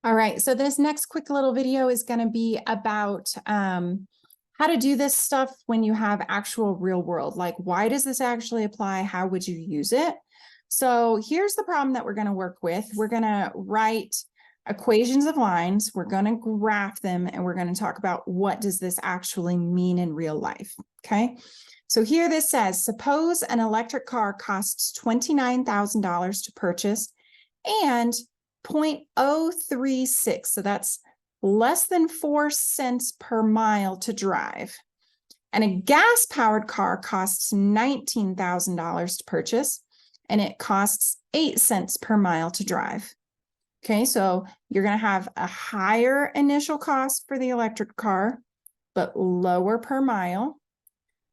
All right, so this next quick little video is going to be about how to do this stuff when you have actual real world. Like, why does this actually apply? How would you use it? So here's the problem that we're going to work with. We're going to write equations of lines. We're going to graph them, and we're going to talk about what does this actually mean in real life. Okay, so here this says, suppose an electric car costs $29,000 to purchase and 0.036. So that's less than 4 cents per mile to drive. And a gas-powered car costs $19,000 to purchase, and it costs 8 cents per mile to drive. Okay, so you're going to have a higher initial cost for the electric car, but lower per mile.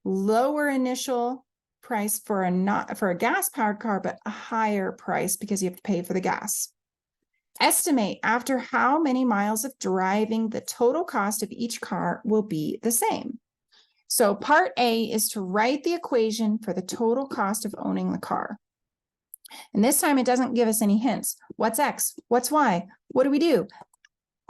Lower initial price for a gas-powered car, but a higher price because you have to pay for the gas. Estimate after how many miles of driving the total cost of each car will be the same. So part A is to write the equation for the total cost of owning the car. And this time it doesn't give us any hints. What's X? What's Y? What do we do?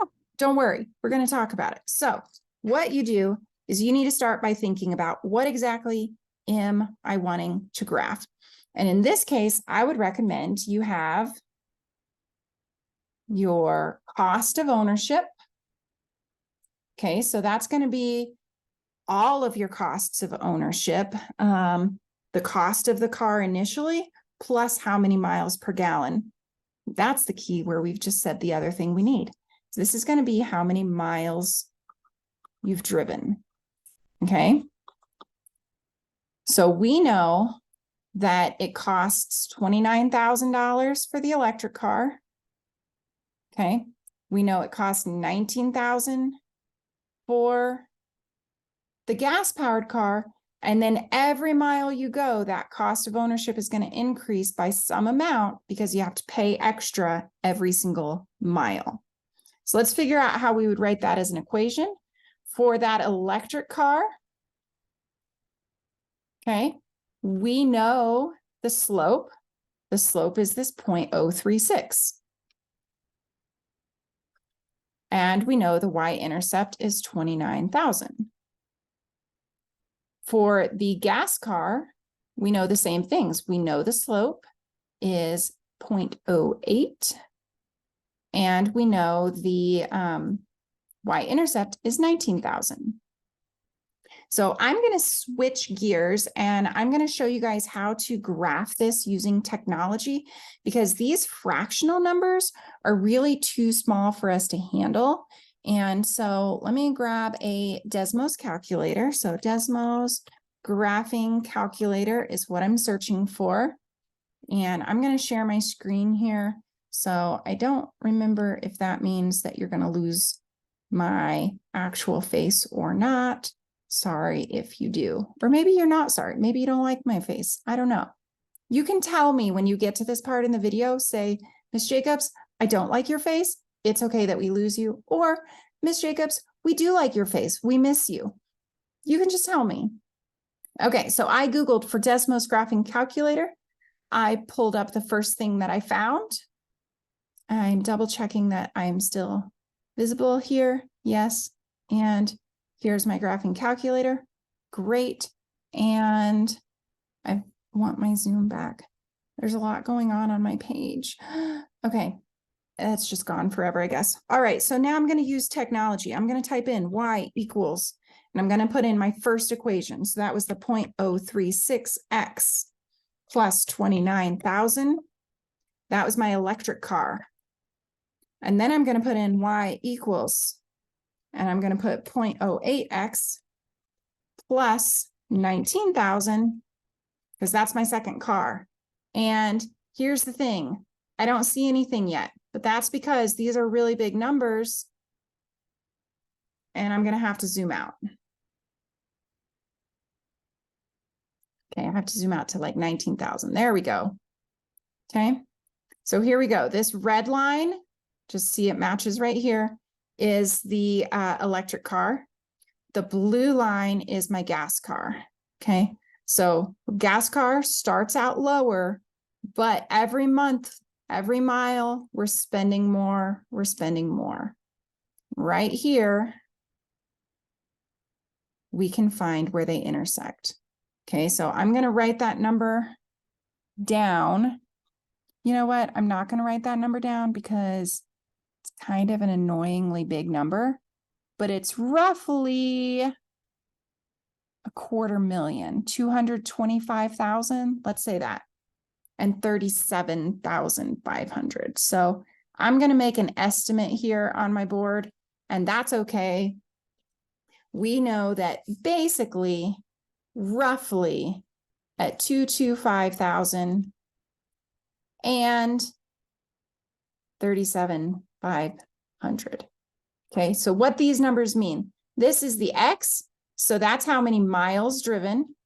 Oh, don't worry, we're going to talk about it. So what you do is you need to start by thinking about what exactly am I wanting to graph? And in this case, I would recommend you have your cost of ownership. Okay, so that's going to be all of your costs of ownership, the cost of the car initially, plus how many miles per gallon. That's the key where we've just said the other thing we need. So this is going to be how many miles you've driven. Okay, so we know that it costs $29,000 for the electric car. Okay, we know it costs $19,000 for the gas-powered car, and then every mile you go, that cost of ownership is going to increase by some amount because you have to pay extra every single mile. So let's figure out how we would write that as an equation for that electric car. Okay, we know the slope. The slope is this 0.036. And we know the y-intercept is 29,000. For the gas car, we know the same things. We know the slope is 0.08, and we know the y-intercept is 19,000. So I'm going to switch gears and I'm going to show you guys how to graph this using technology, because these fractional numbers are really too small for us to handle. And so let me grab a Desmos calculator. So Desmos graphing calculator is what I'm searching for. And I'm going to share my screen here. So I don't remember if that means that you're going to lose my actual face or not. Sorry if you do, or maybe you're not sorry. Maybe you don't like my face. I don't know. You can tell me when you get to this part in the video, say, Miss Jacobs, I don't like your face. It's okay that we lose you. Or Miss Jacobs, we do like your face. We miss you. You can just tell me. Okay, so I Googled for Desmos graphing calculator. I pulled up the first thing that I found. I'm double checking that I'm still visible here. Yes. And here's my graphing calculator. Great. And I want my zoom back. There's a lot going on my page. Okay. That's just gone forever, I guess. All right. So now I'm going to use technology. I'm going to type in y equals, and I'm going to put in my first equation. So that was the 0.036x plus 29,000. That was my electric car. And then I'm going to put in y equals, and I'm going to put 0.08x plus 19,000 because that's my second car. And here's the thing. I don't see anything yet, but that's because these are really big numbers and I'm going to have to zoom out. Okay, I have to zoom out to like 19,000. There we go. Okay, so here we go. This red line, just see it matches right here, is the electric car. The blue line is my gas car. Okay, so gas car starts out lower, but every month Every mile, we're spending more, we're spending more. Right here, we can find where they intersect. Okay, so I'm going to write that number down. You know what? I'm not going to write that number down because it's kind of an annoyingly big number, but it's roughly $250,000, 225,000, let's say that, and 37,500. So I'm going to make an estimate here on my board, and that's okay. We know that basically, roughly at 225,000 and 37,500. Okay, so what these numbers mean, this is the X, so that's how many miles driven.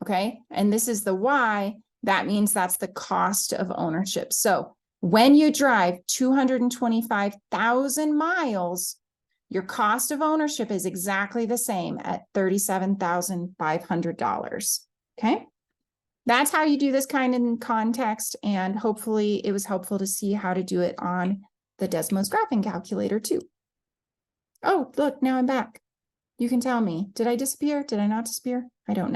Okay, and this is the Y, that means that's the cost of ownership. So when you drive 225,000 miles, your cost of ownership is exactly the same at $37,500. Okay, that's how you do this kind in context, and hopefully it was helpful to see how to do it on the Desmos graphing calculator too. Oh, look, now I'm back. You can tell me, did I disappear? Did I not disappear? I don't know.